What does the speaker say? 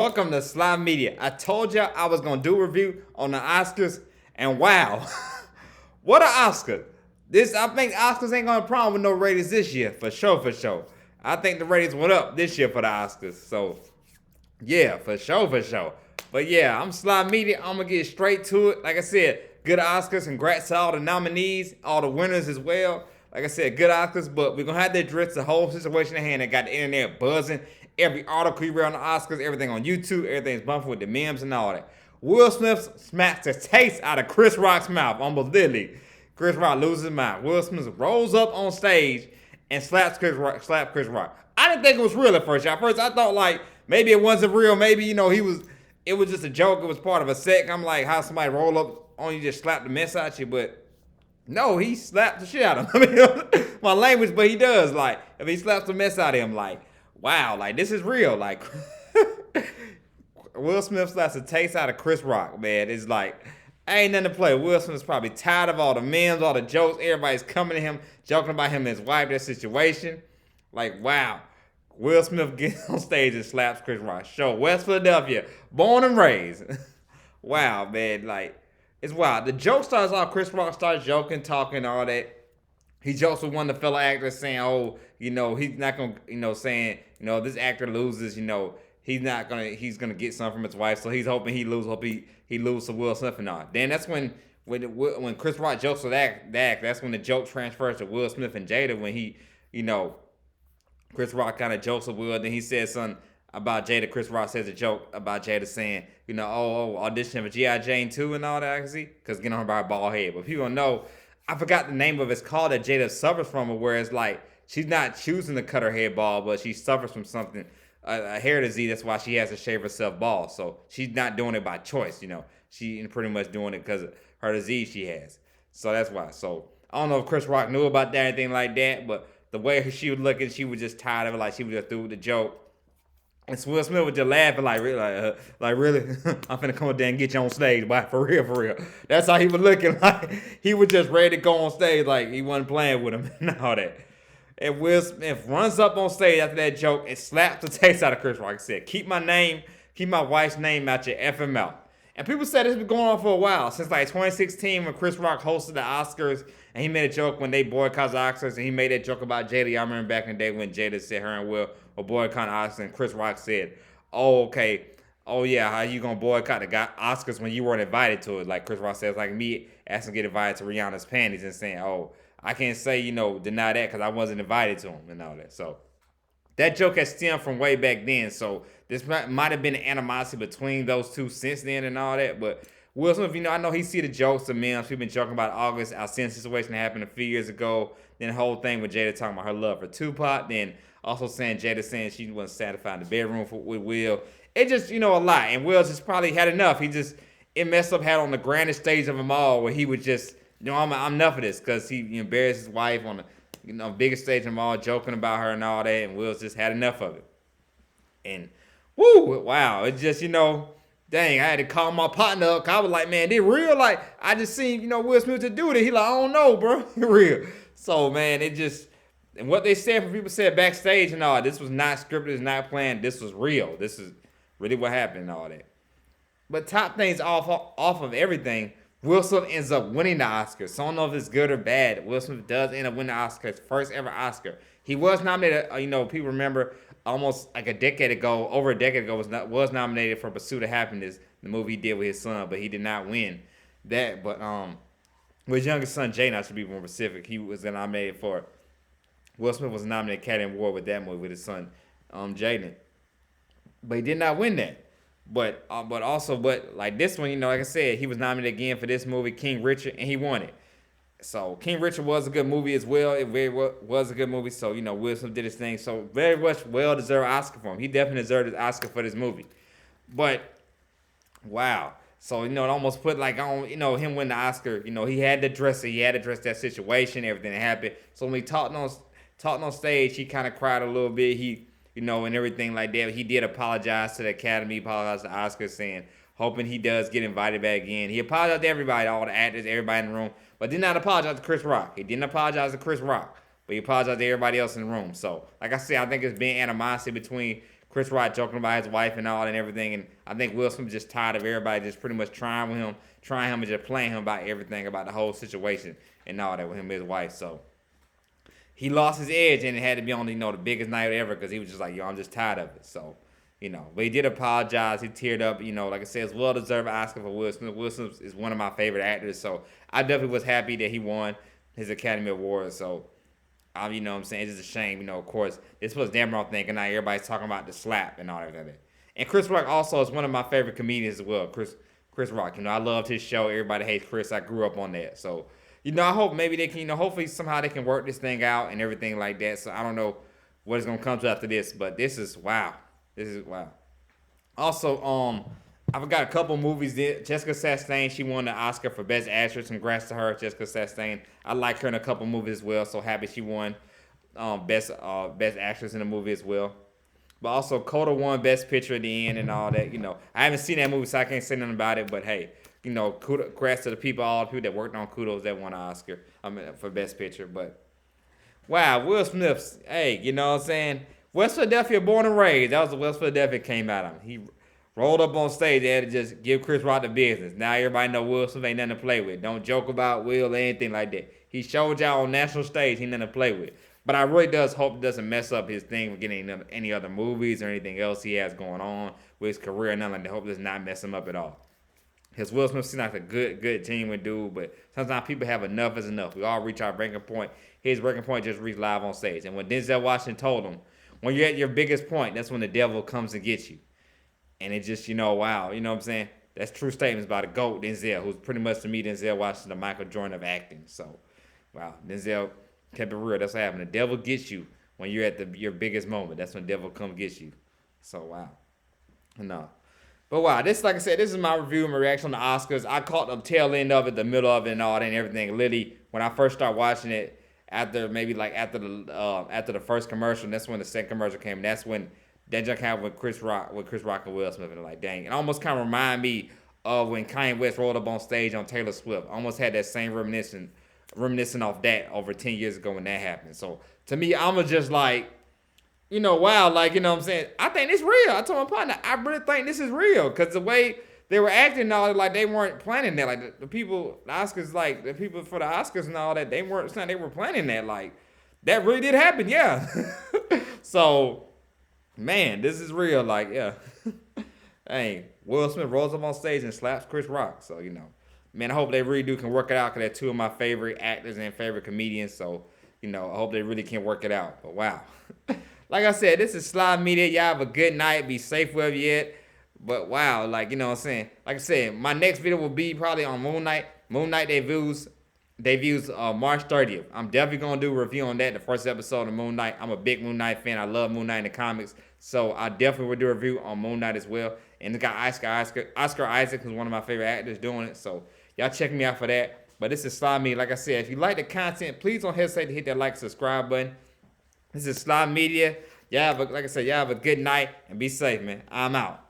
Welcome to Slime Media. I told y'all I was gonna do a review on the Oscars, and wow, what an Oscar! I think Oscars ain't gonna have a problem with no ratings this year, for sure, for sure. I think the ratings went up this year for the Oscars, so yeah, for sure, for sure. But yeah, I'm Slime Media. I'm gonna get straight to it. Like I said, good Oscars. Congrats to all the nominees, all the winners as well. Like I said, good Oscars, but we're gonna have to address the whole situation at hand that got the internet buzzing. Every article you read on the Oscars, everything on YouTube, everything's bumping with the memes and all that. Will Smith smacks the taste out of Chris Rock's mouth, almost literally. Chris Rock loses his mind. Will Smith rolls up on stage and slaps Chris Rock. I didn't think it was real at first. At first, I thought like maybe it wasn't real. Maybe it was just a joke. It was part of a set. I'm like, how somebody roll up on you, just slap the mess out you, but no, he slapped the shit out of him. I mean, my language, but he does. Like, if he slaps the mess out of him, like, wow, like this is real. Like, Will Smith slaps the taste out of Chris Rock, man. It's like, ain't nothing to play. Will Smith's probably tired of all the memes, all the jokes. Everybody's coming to him, joking about him and his wife, their situation. Like, wow. Will Smith gets on stage and slaps Chris Rock. Show West Philadelphia, born and raised. Wow, man. Like, it's wild. The joke starts off, Chris Rock starts joking, talking, all that. He jokes with one of the fellow actors saying, oh, he's not going to, saying, this actor loses, he's gonna get something from his wife, so he's hoping he loses, he loses to Will Smith and all. Then that's when Chris Rock jokes with that, that's when the joke transfers to Will Smith and Jada when Chris Rock kind of jokes with Will, then he says something about Jada. Chris Rock says a joke about Jada saying, audition for G.I. Jane 2 and all that, I can see, because getting on her by a bald head. But people don't know, I forgot the name of it. It's called that Jada suffers from, where it's like she's not choosing to cut her head bald, but she suffers from something, a hair disease. That's why she has to shave herself bald. So she's not doing it by choice, She pretty much doing it because of her disease she has. So that's why. So I don't know if Chris Rock knew about that or anything like that, but the way she was looking, she was just tired of it. Like she was just through with the joke. And Will Smith was just laughing like really? I'm finna come up there and get you on stage, boy. For real, for real. That's how he was looking. Like he was just ready to go on stage, like he wasn't playing with him and all that. And Will Smith runs up on stage after that joke and slaps the taste out of Chris Rock and said, keep my wife's name out your effing mouth. And people said this has been going on for a while, since like 2016 when Chris Rock hosted the Oscars and he made a joke when they boycotted the Oscars, and he made that joke about Jada. I remember back in the day when Jada said her and Will were boycotting the Oscars, and Chris Rock said, oh, okay, oh yeah, how you gonna boycott the Oscars when you weren't invited to it? Like Chris Rock says, like me asking to get invited to Rihanna's panties and saying, oh, I can't say, deny that because I wasn't invited to them and all that. So that joke has stemmed from way back then. So this might have been an animosity between those two since then and all that. But Will Smith, I know he see the jokes, the memes. We've been joking about August Alsina situation that happened a few years ago. Then the whole thing with Jada talking about her love for Tupac. Then also Jada saying she wasn't satisfied in the bedroom with Will. It just, a lot. And Will just probably had enough. It messed up, had on the grandest stage of them all where he would just, I'm enough of this, because he embarrassed his wife on the biggest stage of them all, joking about her and all that, and Will just had enough of it. And woo, wow, it just, dang, I had to call my partner up, cause I was like, man, they real? Like, I just seen, Will Smith to do it. He like, I don't know, bro, real. So, man, it just, and what they said, when people said backstage and all, this was not scripted, it's not planned, this was real. This is really what happened and all that. But top things off of everything, Will Smith ends up winning the Oscar. So I don't know if it's good or bad. Will Smith does end up winning the Oscar, his first ever Oscar. He was nominated, people remember, almost like over a decade ago, was nominated for Pursuit of Happiness, the movie he did with his son, but he did not win that. But with his youngest son, Jada, I should be more specific, he was nominated for, Will Smith was nominated Academy Award with that movie with his son, Jaden. But he did not win that. But like this one, like I said, he was nominated again for this movie, King Richard, and he won it. So King Richard was a good movie as well. It very was a good movie. So Will Smith did his thing. So very much well deserved Oscar for him. He definitely deserved his Oscar for this movie. But wow. So it almost put like on him win the Oscar. He had to address it. He had to address that situation, everything that happened. So when he talked on stage, he kind of cried a little bit. He and everything like that. He did apologize to the Academy, apologized to Oscar, saying, hoping he does get invited back again. He apologized to everybody, all the actors, everybody in the room, but did not apologize to Chris Rock. He didn't apologize to Chris Rock, but he apologized to everybody else in the room. So, like I said, I think it's been animosity between Chris Rock joking about his wife and all and everything. And I think Will Smith just tired of everybody just pretty much trying him and just playing him about everything, about the whole situation and all that with him and his wife. So he lost his edge and it had to be on, the biggest night ever because he was just like, yo, I'm just tired of it. So, but he did apologize. He teared up, like I said, it's well-deserved Oscar for Will Smith. Will Smith is one of my favorite actors. So I definitely was happy that he won his Academy Award. So, you know what I'm saying? It's just a shame, of course. This was damn wrong thing, and now everybody's talking about the slap and all that. And Chris Rock also is one of my favorite comedians as well. Chris Rock, I loved his show. Everybody hates Chris. I grew up on that. So, I hope maybe they can, hopefully somehow they can work this thing out and everything like that. So I don't know what is going to come to after this, but this is wow. This is wow. Also, I forgot a couple movies. Jessica Chastain, she won the Oscar for Best Actress. Congrats to her, Jessica Chastain. I like her in a couple movies as well. So happy she won Best Actress in a movie as well. But also, Coda won Best Picture at the end and all that. I haven't seen that movie, so I can't say nothing about it. But hey, congrats to the people, all the people that worked on Kudos that won an Oscar for Best Picture. But wow, Will Smith, hey, you know what I'm saying? West Philadelphia, born and raised. That was the West Philadelphia came out of him. He rolled up on stage. They had to just give Chris Rock the business. Now everybody know Will Smith ain't nothing to play with. Don't joke about Will or anything like that. He showed y'all on national stage he nothing to play with. But I really does hope it doesn't mess up his thing with getting any other movies or anything else he has going on with his career. And nothing like that. I hope it does not mess him up at all. Because Will Smith seems like a good, genuine dude, but sometimes people have enough is enough. We all reach our breaking point. His breaking point just reached live on stage. And when Denzel Washington told him, when you're at your biggest point, that's when the devil comes and gets you. And it just, wow, you know what I'm saying? That's true statements by the GOAT, Denzel, who's pretty much to me, Denzel Washington, the Michael Jordan of acting. So, wow, Denzel kept it real. That's what happened. The devil gets you when you're at your biggest moment. That's when the devil comes gets you. So, wow. No. But wow, like I said, this is my review and my reaction on the Oscars. I caught the tail end of it, the middle of it, and all that and everything. Literally, when I first started watching it, after the first commercial, that's when the second commercial came. And that's when that junk happened with Chris Rock and Will Smith, and like, dang, it almost kind of remind me of when Kanye West rolled up on stage on Taylor Swift. I almost had that same reminiscent off that over 10 years ago when that happened. So to me, I'm just like, wow, like, what I'm saying? I think it's real. I told my partner, I really think this is real because the way they were acting and all that, like they weren't planning that. Like the people, the Oscars, like the people for the Oscars and all that, they weren't saying they were planning that. Like that really did happen, yeah. So, man, this is real. Like, yeah. Hey, Will Smith rolls up on stage and slaps Chris Rock. So, man, I hope they really can work it out because they're two of my favorite actors and favorite comedians. So, I hope they really can work it out. But wow. Like I said, this is Sly Media. Y'all have a good night. Be safe wherever you're at. But wow, like, what I'm saying? Like I said, my next video will be probably on Moon Knight. Moon Knight debuts March 30th. I'm definitely going to do a review on that, the first episode of Moon Knight. I'm a big Moon Knight fan. I love Moon Knight in the comics. So I definitely will do a review on Moon Knight as well. And it's got Oscar Isaac, who's one of my favorite actors, doing it. So y'all check me out for that. But this is Sly Media. Like I said, if you like the content, please don't hesitate to hit that like, subscribe button. This is Sly Media. Y'all have a good night and be safe, man. I'm out.